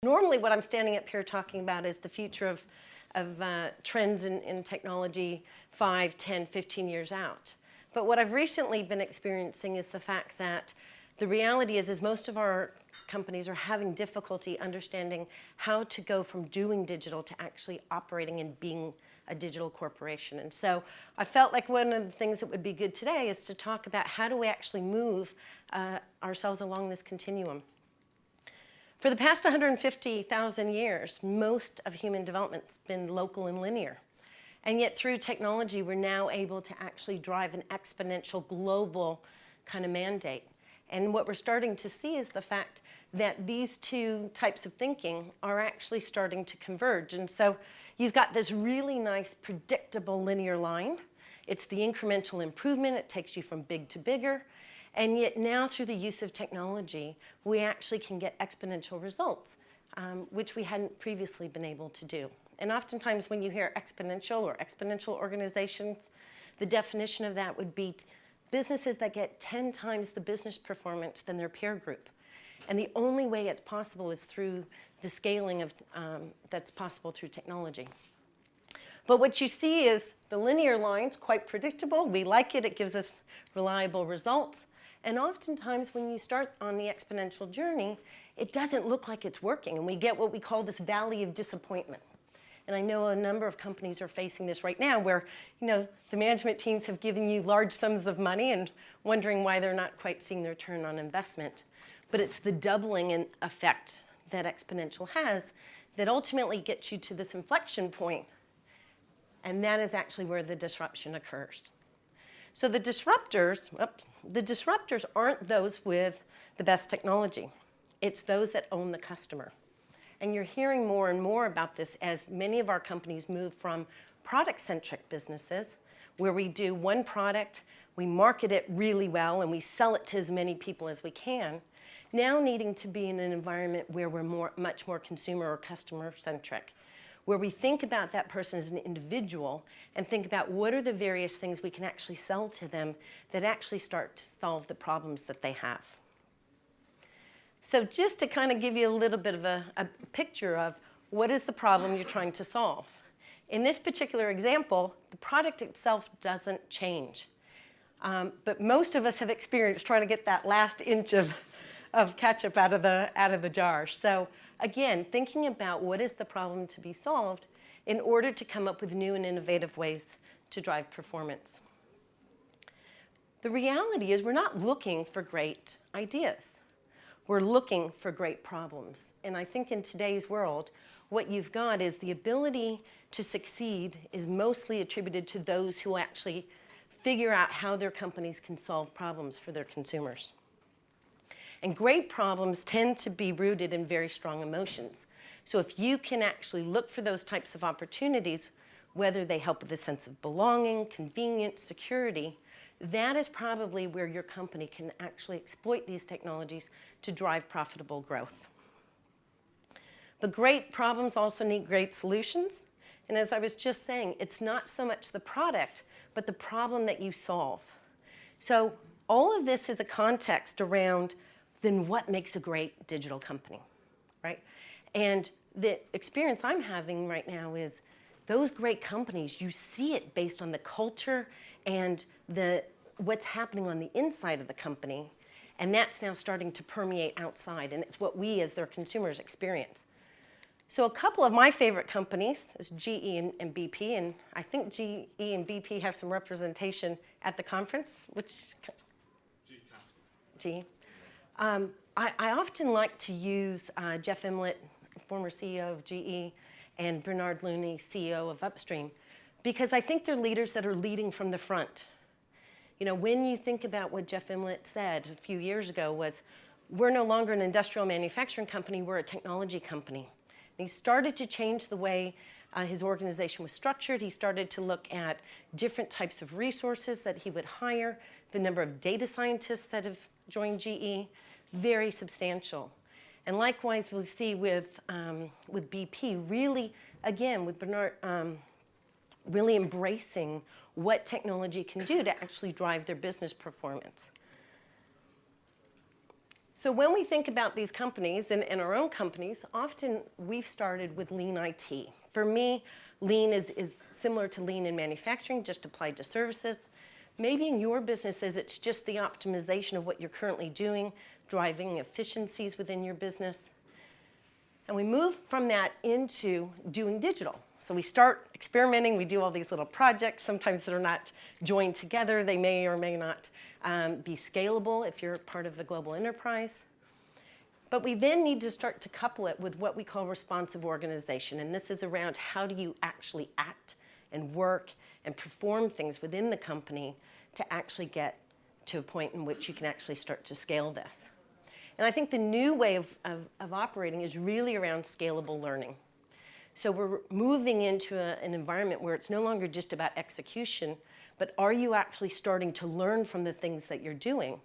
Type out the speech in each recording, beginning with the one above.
Normally what I'm standing up here talking about is the future of trends in technology 5, 10, 15 years out. But what I've recently been experiencing is the fact that the reality is most of our companies are having difficulty understanding how to go from doing digital to actually operating and being a digital corporation. And so I felt like one of the things that would be good today is to talk about how do we actually move ourselves along this continuum. For the past 150,000 years, most of human development's been local and linear. And yet through technology, we're now able to actually drive an exponential global kind of mandate. And what we're starting to see is the fact that these two types of thinking are actually starting to converge. And so you've got this really nice, predictable linear line. It's the incremental improvement. It takes you from big to bigger. And yet now through the use of technology, we actually can get exponential results, which we hadn't previously been able to do. And oftentimes when you hear exponential or exponential organizations, the definition of that would be businesses that get 10 times the business performance than their peer group. And the only way it's possible is through the scaling of, that's possible through technology. But what you see is the linear line's quite predictable. We like it. It gives us reliable results. And oftentimes when you start on the exponential journey, it doesn't look like it's working. And we get what we call this valley of disappointment. And I know a number of companies are facing this right now where, the management teams have given you large sums of money and wondering why they're not quite seeing the return on investment. But it's the doubling in effect that exponential has that ultimately gets you to this inflection point. And that is actually where the disruption occurs. So the disruptors aren't those with the best technology. It's those that own the customer. And you're hearing more and more about this as many of our companies move from product-centric businesses, where we do one product, we market it really well, and we sell it to as many people as we can, now needing to be in an environment where we're much more consumer or customer-centric, where we think about that person as an individual and think about what are the various things we can actually sell to them that actually start to solve the problems that they have. So just to kind of give you a little bit of a picture of what is the problem you're trying to solve. In this particular example, the product itself doesn't change. But most of us have experienced trying to get that last inch of ketchup out of the jar. So again, thinking about what is the problem to be solved in order to come up with new and innovative ways to drive performance. The reality is we're not looking for great ideas. We're looking for great problems. And I think in today's world, what you've got is the ability to succeed is mostly attributed to those who actually figure out how their companies can solve problems for their consumers. And great problems tend to be rooted in very strong emotions. So if you can actually look for those types of opportunities, whether they help with a sense of belonging, convenience, security, that is probably where your company can actually exploit these technologies to drive profitable growth. But great problems also need great solutions. And as I was just saying, it's not so much the product, but the problem that you solve. So all of this is a context around then what makes a great digital company, right? And the experience I'm having right now is those great companies, you see it based on the culture and what's happening on the inside of the company, and that's now starting to permeate outside, and it's what we as their consumers experience. So a couple of my favorite companies is GE and BP, and I think GE and BP have some representation at the conference, which? GE. I often like to use Jeff Imlett, former CEO of GE, and Bernard Looney, CEO of Upstream, because I think they're leaders that are leading from the front. When you think about what Jeff Imlett said a few years ago was, we're no longer an industrial manufacturing company, we're a technology company. And he started to change the way his organization was structured. He started to look at different types of resources that he would hire, the number of data scientists that have joined GE, very substantial. And likewise, we'll see with BP, really, again, with Bernard, really embracing what technology can do to actually drive their business performance. So when we think about these companies and our own companies, often we've started with lean IT. For me, lean is similar to lean in manufacturing, just applied to services. Maybe in your businesses, it's just the optimization of what you're currently doing, driving efficiencies within your business. And we move from that into doing digital. So we start experimenting, we do all these little projects. Sometimes they're not joined together. They may or may not be scalable if you're part of a global enterprise. But we then need to start to couple it with what we call responsive organization. And this is around how do you actually act and work and perform things within the company to actually get to a point in which you can actually start to scale this. And I think the new way of operating is really around scalable learning. So we're moving into an environment where it's no longer just about execution, but are you actually starting to learn from the things that you're doing?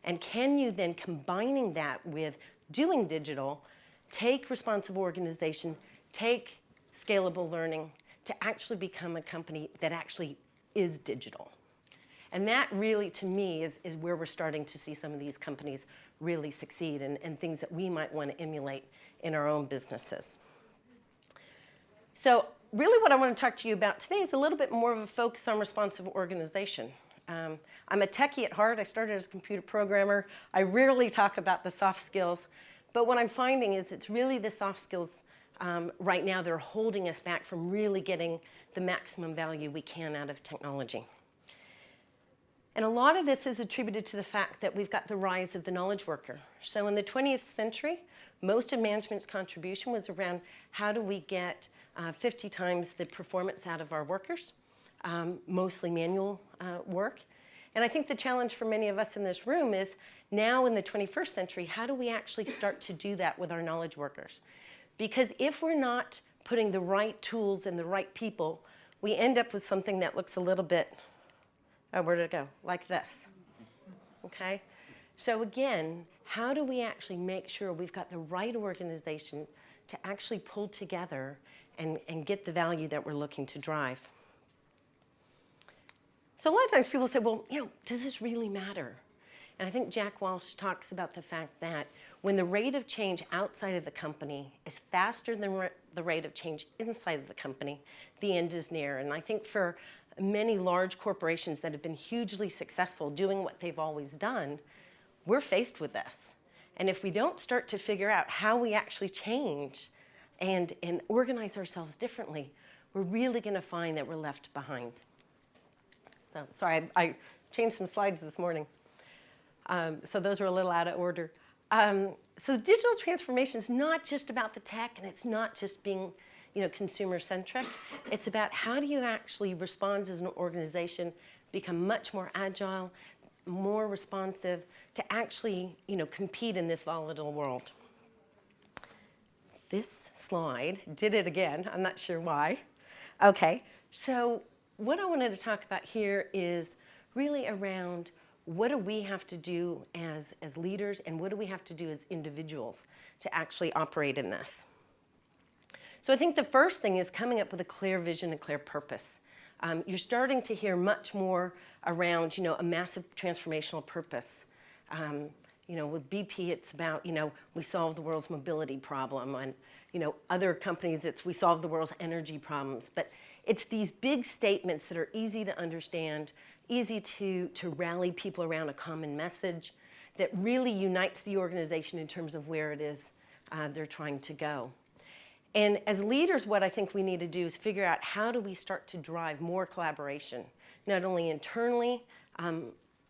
And can you then, combining that with doing digital, take responsive organization, take scalable learning to actually become a company that actually is digital? And that really, to me, is where we're starting to see some of these companies really succeed and things that we might want to emulate in our own businesses. So really what I want to talk to you about today is a little bit more of a focus on responsive organization. I'm a techie at heart. I started as a computer programmer. I rarely talk about the soft skills, but what I'm finding is it's really the soft skills right now that are holding us back from really getting the maximum value we can out of technology. And a lot of this is attributed to the fact that we've got the rise of the knowledge worker. So in the 20th century, most of management's contribution was around how do we get 50 times the performance out of our workers, mostly manual work. And I think the challenge for many of us in this room is now in the 21st century, how do we actually start to do that with our knowledge workers? Because if we're not putting the right tools in the right people, we end up with something that looks a little bit, oh, where did it go? Like this, okay? So again, how do we actually make sure we've got the right organization to actually pull together and get the value that we're looking to drive? So a lot of times people say, well, does this really matter? And I think Jack Walsh talks about the fact that when the rate of change outside of the company is faster than the rate of change inside of the company, the end is near. And I think for many large corporations that have been hugely successful doing what they've always done, we're faced with this. And if we don't start to figure out how we actually change and organize ourselves differently, we're really going to find that we're left behind. So, sorry, I changed some slides this morning. So those were a little out of order. So digital transformation is not just about the tech, and it's not just being consumer-centric. It's about how do you actually respond as an organization, become much more agile, more responsive to actually compete in this volatile world. This slide did it again. I'm not sure why. Okay, so what I wanted to talk about here is really around what do we have to do as leaders and what do we have to do as individuals to actually operate in this. So I think the first thing is coming up with a clear vision and clear purpose. You're starting to hear much more around a massive transformational purpose. With BP, it's about, we solve the world's mobility problem. And, other companies, it's we solve the world's energy problems. But it's these big statements that are easy to understand, easy to rally people around a common message that really unites the organization in terms of where it is they're trying to go. And as leaders, what I think we need to do is figure out how do we start to drive more collaboration, not only internally,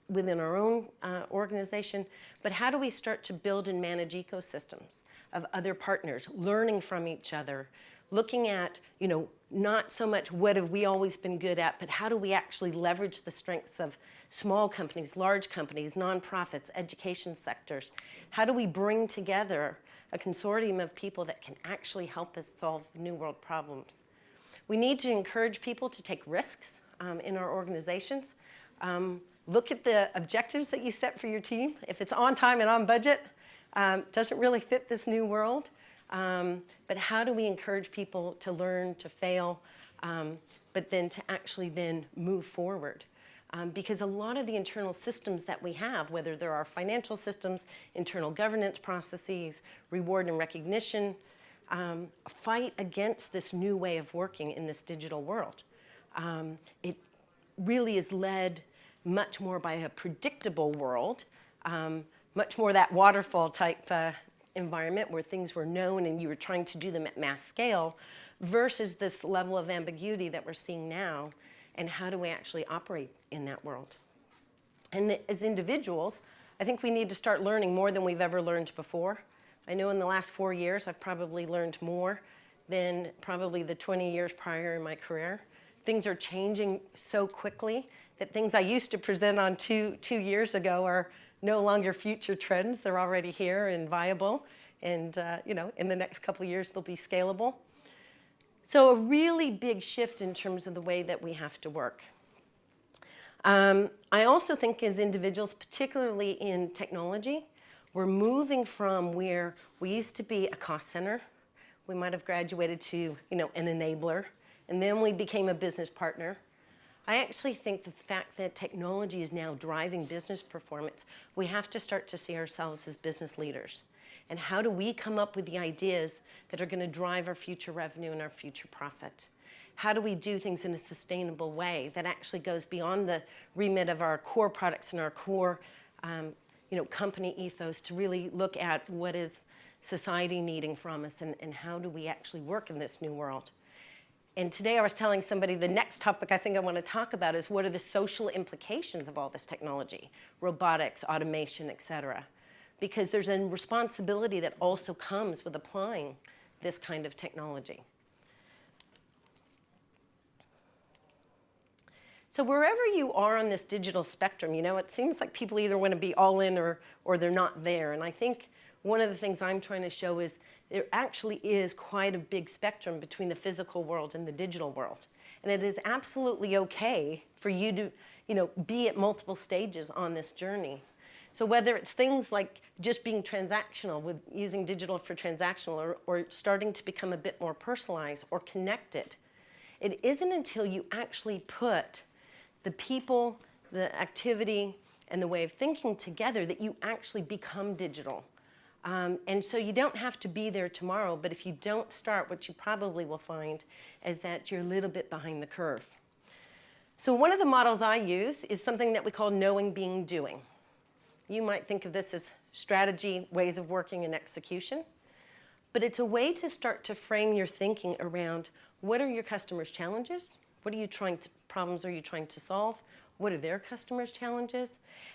within our own organization, but how do we start to build and manage ecosystems of other partners, learning from each other, looking at, not so much what have we always been good at, but how do we actually leverage the strengths of small companies, large companies, nonprofits, education sectors? How do we bring together a consortium of people that can actually help us solve new world problems? We need to encourage people to take risks in our organizations. Look at the objectives that you set for your team. If it's on time and on budget, doesn't really fit this new world. But how do we encourage people to learn, to fail, but then to actually then move forward? because a lot of the internal systems that we have, whether they're our financial systems, internal governance processes, reward and recognition, fight against this new way of working in this digital world. It really is led much more by a predictable world, much more that waterfall type environment where things were known and you were trying to do them at mass scale, versus this level of ambiguity that we're seeing now, and how do we actually operate in that world. And as individuals, I think we need to start learning more than we've ever learned before. I know in the last 4 years, I've probably learned more than probably the 20 years prior in my career. Things are changing so quickly that things I used to present on two years ago are no longer future trends. They're already here and viable. And in the next couple of years, they'll be scalable. So a really big shift in terms of the way that we have to work. I also think as individuals, particularly in technology, we're moving from where we used to be a cost center. We might have graduated to an enabler, and then we became a business partner. I actually think the fact that technology is now driving business performance, we have to start to see ourselves as business leaders. And how do we come up with the ideas that are going to drive our future revenue and our future profit? How do we do things in a sustainable way that actually goes beyond the remit of our core products and our core company ethos to really look at what is society needing from us and how do we actually work in this new world? And today I was telling somebody the next topic I think I want to talk about is what are the social implications of all this technology, robotics, automation, et cetera. Because there's a responsibility that also comes with applying this kind of technology. So wherever you are on this digital spectrum, it seems like people either want to be all in or they're not there. And I think one of the things I'm trying to show is there actually is quite a big spectrum between the physical world and the digital world. And it is absolutely okay for you to be at multiple stages on this journey. So whether it's things like just being transactional with using digital for transactional or starting to become a bit more personalized or connected, it isn't until you actually put the people, the activity, and the way of thinking together that you actually become digital. And so you don't have to be there tomorrow, but if you don't start, what you probably will find is that you're a little bit behind the curve. So one of the models I use is something that we call knowing, being, doing. You might think of this as strategy, ways of working, and execution. But it's a way to start to frame your thinking around what are your customers' challenges? What problems are you trying to solve? What are their customers' challenges?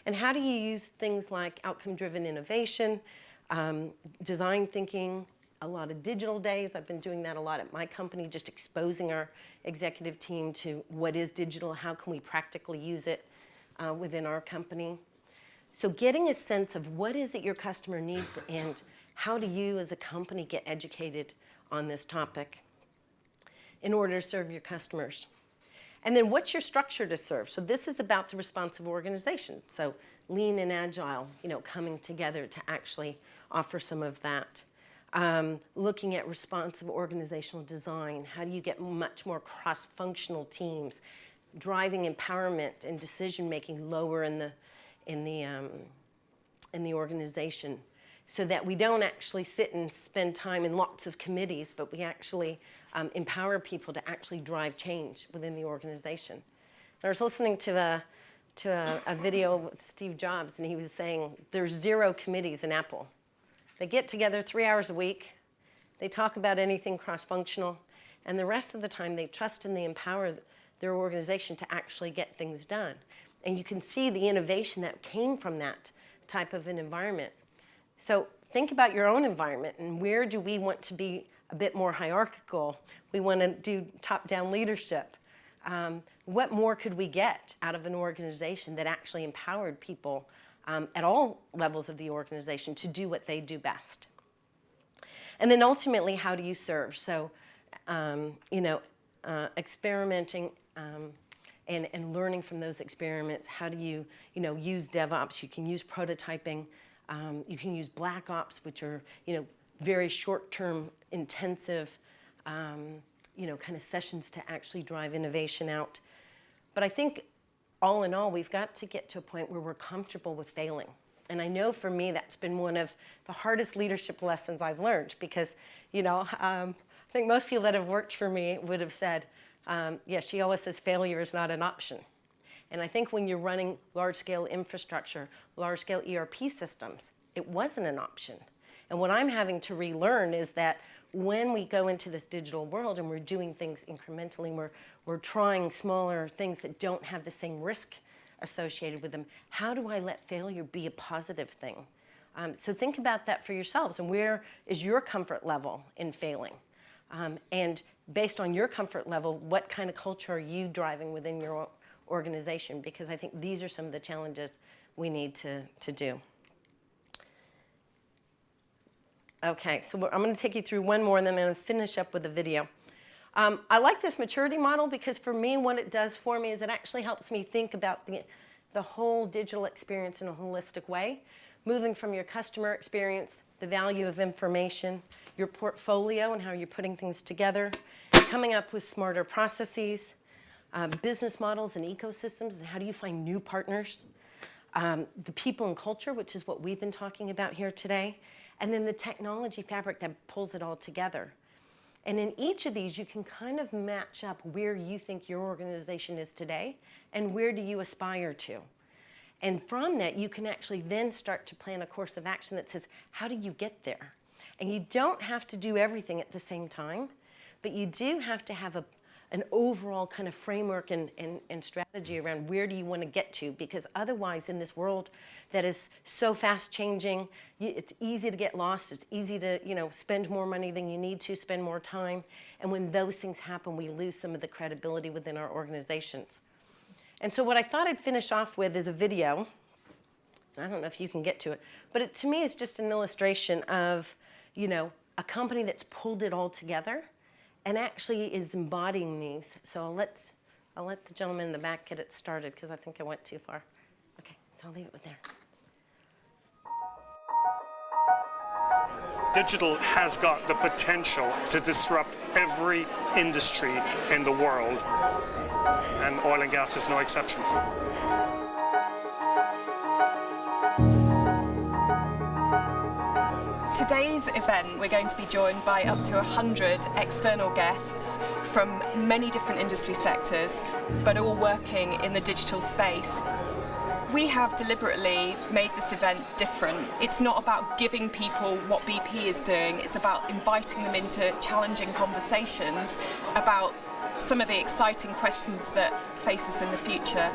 And how do you use things like outcome-driven innovation, design thinking, a lot of digital days. I've been doing that a lot at my company, just exposing our executive team to what is digital, how can we practically use it within our company. So getting a sense of what is it your customer needs and how do you as a company get educated on this topic in order to serve your customers. And then what's your structure to serve? So this is about the responsive organization. So lean and agile, coming together to actually offer some of that. Looking at responsive organizational design. How do you get much more cross-functional teams? Driving empowerment and decision-making lower in the organization so that we don't actually sit and spend time in lots of committees, but we actually empower people to actually drive change within the organization. I was listening to a video with Steve Jobs, and he was saying there's 0 committees in Apple. They get together 3 hours a week. They talk about anything cross-functional, and the rest of the time they trust and they empower their organization to actually get things done. And you can see the innovation that came from that type of an environment. So think about your own environment and where do we want to be a bit more hierarchical? We want to do top-down leadership. What more could we get out of an organization that actually empowered people at all levels of the organization to do what they do best? And then ultimately, how do you serve? So, experimenting and learning from those experiments. How do you, use DevOps? You can use prototyping. You can use Black Ops, which are, very short-term, intensive, kind of sessions to actually drive innovation out. But I think all in all, we've got to get to a point where we're comfortable with failing. And I know for me, that's been one of the hardest leadership lessons I've learned because, I think most people that have worked for me would have said, yes, she always says failure is not an option. And I think when you're running large-scale infrastructure, large-scale ERP systems, it wasn't an option. And what I'm having to relearn is that when we go into this digital world and we're doing things incrementally, we're trying smaller things that don't have the same risk associated with them, how do I let failure be a positive thing? So think about that for yourselves, and where is your comfort level in failing? And based on your comfort level, what kind of culture are you driving within your organization? Because I think these are some of the challenges we need to do. Okay, so I'm going to take you through one more, and then I'm going to finish up with a video. I like this maturity model because for me, what it does for me is it actually helps me think about the whole digital experience in a holistic way, moving from your customer experience, the value of information, your portfolio and how you're putting things together, coming up with smarter processes, business models and ecosystems, and how do you find new partners, the people and culture, which is what we've been talking about here today, and then the technology fabric that pulls it all together. And in each of these, you can kind of match up where you think your organization is today and where do you aspire to. And from that, you can actually then start to plan a course of action that says, how do you get there? And you don't have to do everything at the same time, but you do have to have an overall kind of framework and strategy around where do you want to get to, because otherwise in this world that is so fast changing, it's easy to get lost, it's easy to spend more money than you need to, spend more time, and when those things happen, we lose some of the credibility within our organizations. And so what I thought I'd finish off with is a video. I don't know if you can get to it, but it to me is just an illustration of a company that's pulled it all together and actually is embodying these. So I'll let the gentleman in the back get it started because I think I went too far. Okay, so I'll leave it with there. Digital has got the potential to disrupt every industry in the world, and oil and gas is no exception. Today's event, we're going to be joined by up to 100 external guests from many different industry sectors, but all working in the digital space. We have deliberately made this event different. It's not about giving people what BP is doing, it's about inviting them into challenging conversations about some of the exciting questions that face us in the future.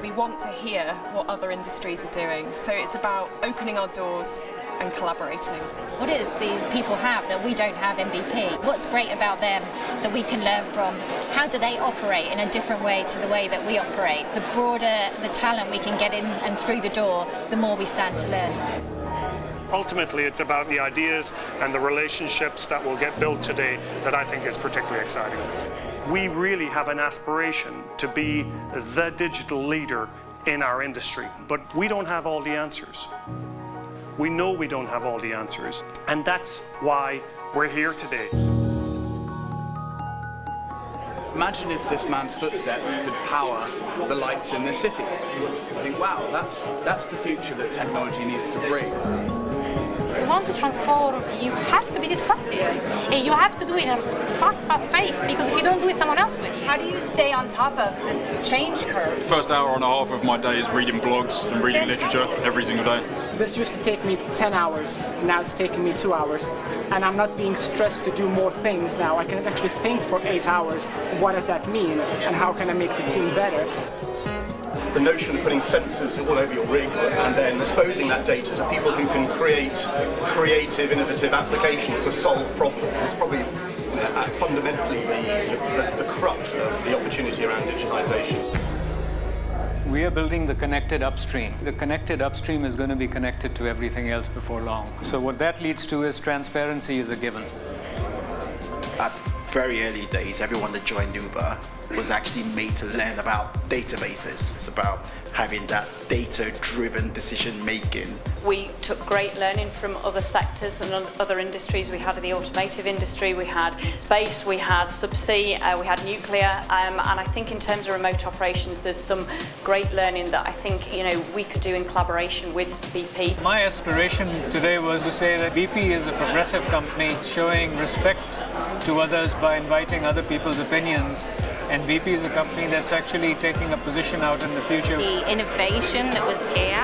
We want to hear what other industries are doing, so it's about opening our doors and collaborating. What is the people have that we don't have in BP? What's great about them that we can learn from? How do they operate in a different way to the way that we operate? The broader the talent we can get in and through the door, the more we stand to learn. Ultimately, it's about the ideas and the relationships that will get built today that I think is particularly exciting. We really have an aspiration to be the digital leader in our industry, but we don't have all the answers. We know we don't have all the answers, and that's why we're here today. Imagine if this man's footsteps could power the lights in the city. I think, wow, that's the future that technology needs to bring. If you want to transform, you have to be disruptive. And you have to do it in a fast pace, because if you don't do it, someone else will. How do you stay on top of the change curve? First hour and a half of my day is reading blogs and reading literature every single day. This used to take me 10 hours, now it's taking me 2 hours. And I'm not being stressed to do more things now. I can actually think for 8 hours, what does that mean, and how can I make the team better? The notion of putting sensors all over your rig and then exposing that data to people who can create creative, innovative applications to solve problems is probably fundamentally the crux of the opportunity around digitization. We are building the connected upstream. The connected upstream is going to be connected to everything else before long. So what that leads to is transparency is a given. At very early days, everyone that joined Uber was actually made to learn about databases. It's about having that data-driven decision making. We took great learning from other sectors and other industries. We had the automotive industry, we had space, we had subsea, we had nuclear, and I think in terms of remote operations there's some great learning that I think we could do in collaboration with BP. My aspiration today was to say that BP is a progressive company showing respect to others by inviting other people's opinions, and BP is a company that's actually taking a position out in the future. The innovation that was here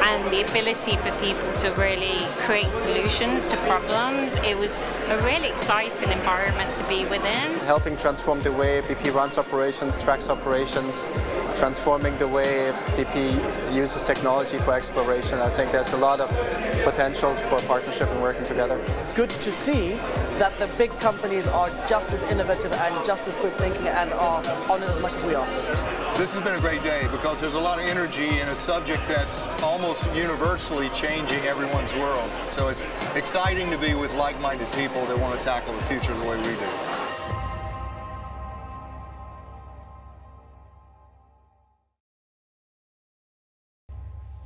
and the ability for people to really create solutions to problems, it was a really exciting environment to be within. Helping transform the way BP runs operations, tracks operations, transforming the way BP uses technology for exploration. I think there's a lot of potential for partnership and working together. It's good to see that the big companies are just as innovative and just as quick thinking and are on it as much as we are. This has been a great day because there's a lot of energy in a subject that's almost universally changing everyone's world. So it's exciting to be with like-minded people that want to tackle the future the way we do.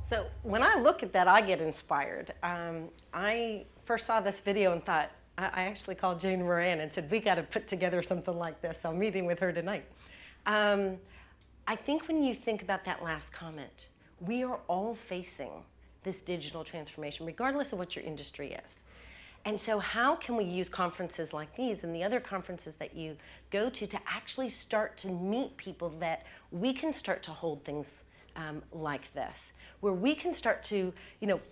So when I look at that, I get inspired. I first saw this video and thought, I actually called Jane Moran and said, we got to put together something like this. I'm meeting with her tonight. I think when you think about that last comment, we are all facing this digital transformation, regardless of what your industry is. And so how can we use conferences like these and the other conferences that you go to actually start to meet people that we can start to hold things like this, where we can start to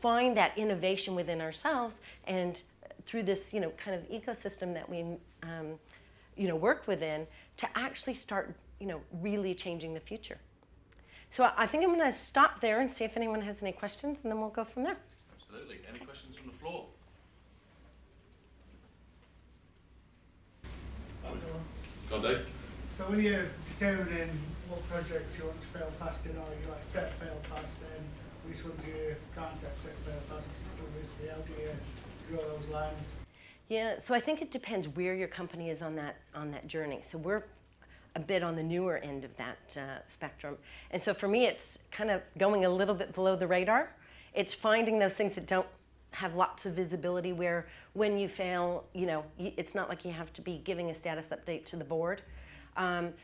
find that innovation within ourselves, and through this kind of ecosystem that we work within, to actually start really changing the future. So I think I'm going to stop there and see if anyone has any questions, and then we'll go from there. Absolutely. Any questions from the floor? Go on, Dave. So when you're determining what projects you want to fail fast in, or you like set fail fast, then which ones you can't set fail fast because it's too risky? How do you draw those lines? Yeah, so I think it depends where your company is on that journey. So we're a bit on the newer end of that spectrum. And so for me, it's kind of going a little bit below the radar. It's finding those things that don't have lots of visibility, where when you fail, it's not like you have to be giving a status update to the board.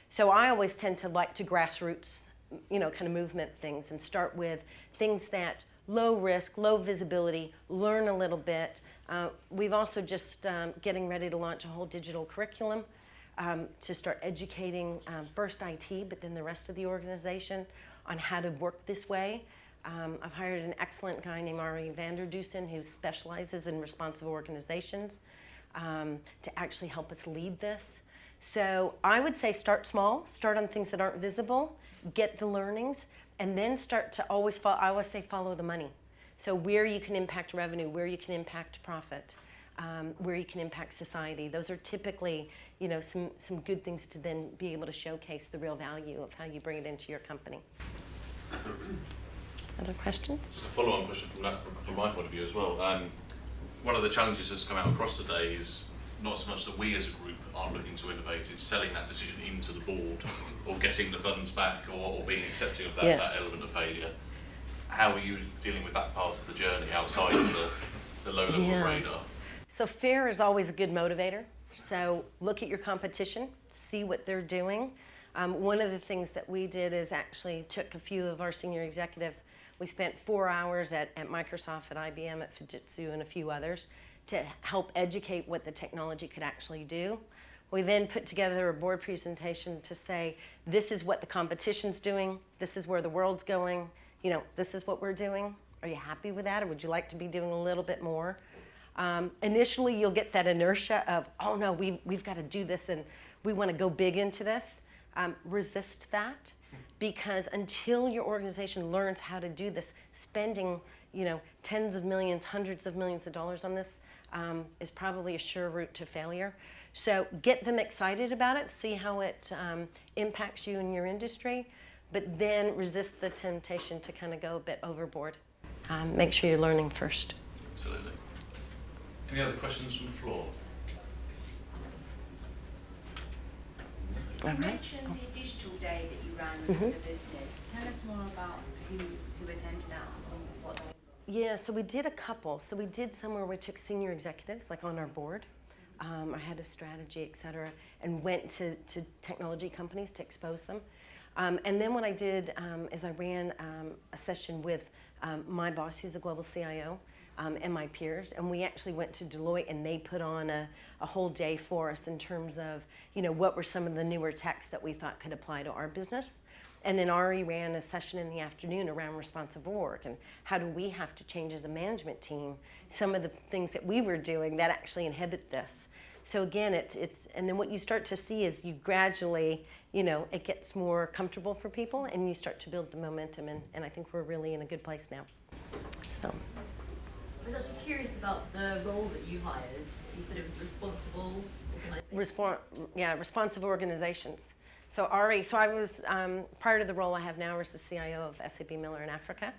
So I always tend to like to grassroots, kind of movement things, and start with things that low risk, low visibility, learn a little bit. We've also just getting ready to launch a whole digital curriculum to start educating first IT, but then the rest of the organization on how to work this way. I've hired an excellent guy named Ari Vanderdusen who specializes in responsive organizations to actually help us lead this. So I would say start small, start on things that aren't visible, get the learnings, and then start to always follow, I always say follow the money. So where you can impact revenue, where you can impact profit, where you can impact society. Those are typically, some good things to then be able to showcase the real value of how you bring it into your company. Other questions? Just a follow-on question from my point of view as well. One of the challenges that's come out across the day is not so much that we as a group aren't looking to innovate, it's selling that decision into the board or getting the funds back or being accepting of that element of failure. How are you dealing with that part of the journey outside of the low level of radar? So fear is always a good motivator. So look at your competition, see what they're doing. One of the things that we did is actually took a few of our senior executives. We spent 4 hours at Microsoft, at IBM, at Fujitsu, and a few others to help educate what the technology could actually do. We then put together a board presentation to say, this is what the competition's doing, this is where the world's going, this is what we're doing. Are you happy with that, or would you like to be doing a little bit more? Initially, you'll get that inertia of, oh no, we've got to do this and we want to go big into this. Resist that, because until your organization learns how to do this, spending tens of millions, hundreds of millions of dollars on this is probably a sure route to failure. So get them excited about it, see how it impacts you in your industry, but then resist the temptation to kind of go a bit overboard. Make sure you're learning first. Absolutely. Any other questions from the floor? You mentioned the digital day that you ran within the business. Tell us more about who attended that and what they... Yeah, so we did a couple. So we did some where we took senior executives, like on our board, our head of strategy, et cetera, and went to technology companies to expose them. And then what I did is I ran a session with my boss, who's a global CIO, and my peers, and we actually went to Deloitte, and they put on a whole day for us in terms of, you know, what were some of the newer techs that we thought could apply to our business. And then Ari ran a session in the afternoon around responsive org and how do we have to change as a management team some of the things that we were doing that actually inhibit this. So again, it's and then what you start to see is you gradually, you know, it gets more comfortable for people and you start to build the momentum, and I think we're really in a good place now. So. I was actually curious about the role that you hired. You said it was Responsive organizations. So Ari, so I was, prior to the role I have now, I was the CIO of SAP Miller in Africa.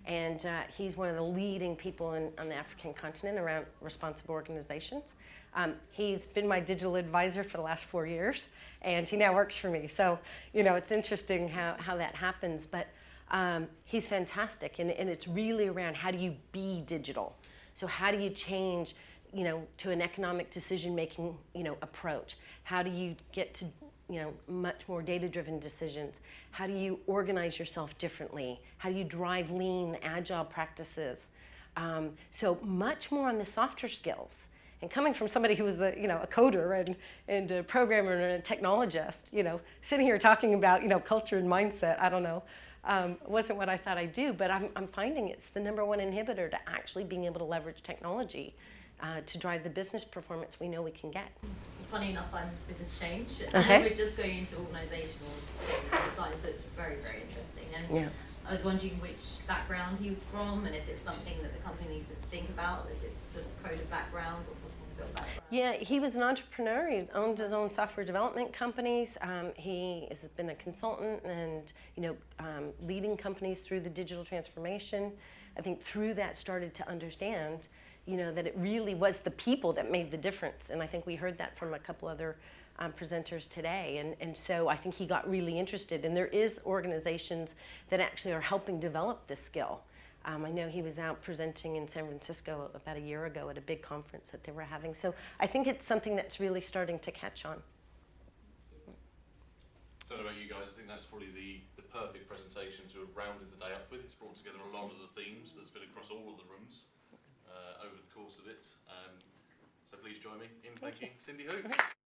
And he's one of the leading people on the African continent around responsive organizations. He's been my digital advisor for the last 4 years, and he now works for me. So, you know, it's interesting how that happens, but he's fantastic. And it's really around how do you be digital? So how do you change, you know, to an economic decision-making, you know, approach? How do you get to, you know, much more data-driven decisions? How do you organize yourself differently? How do you drive lean, agile practices? So much more on the softer skills. And coming from somebody who was a coder and a programmer and a technologist, you know, sitting here talking about, you know, culture and mindset, I don't know, wasn't what I thought I'd do, but I'm finding it's the #1 inhibitor to actually being able to leverage technology to drive the business performance we know we can get. Funny enough, I'm business change. Okay. We're just going into organisational change and design, so it's very, very interesting. And yeah. I was wondering which background he was from, and if it's something that the company needs to think about, if it's sort of coded background or soft skill background. Yeah, he was an entrepreneur. He owned his own software development companies. He has been a consultant and, you know, leading companies through the digital transformation. I think through that started to understand, you know, that it really was the people that made the difference. And I think we heard that from a couple other presenters today. And so I think he got really interested. And there is organizations that actually are helping develop this skill. I know he was out presenting in San Francisco about a year ago at a big conference that they were having. So I think it's something that's really starting to catch on. I don't know about you guys, I think that's probably the perfect presentation to have rounded the day up with. It's brought together a lot of the themes that's been across all of the rooms over the course of it. So please join me in thanking Cindy Hoots.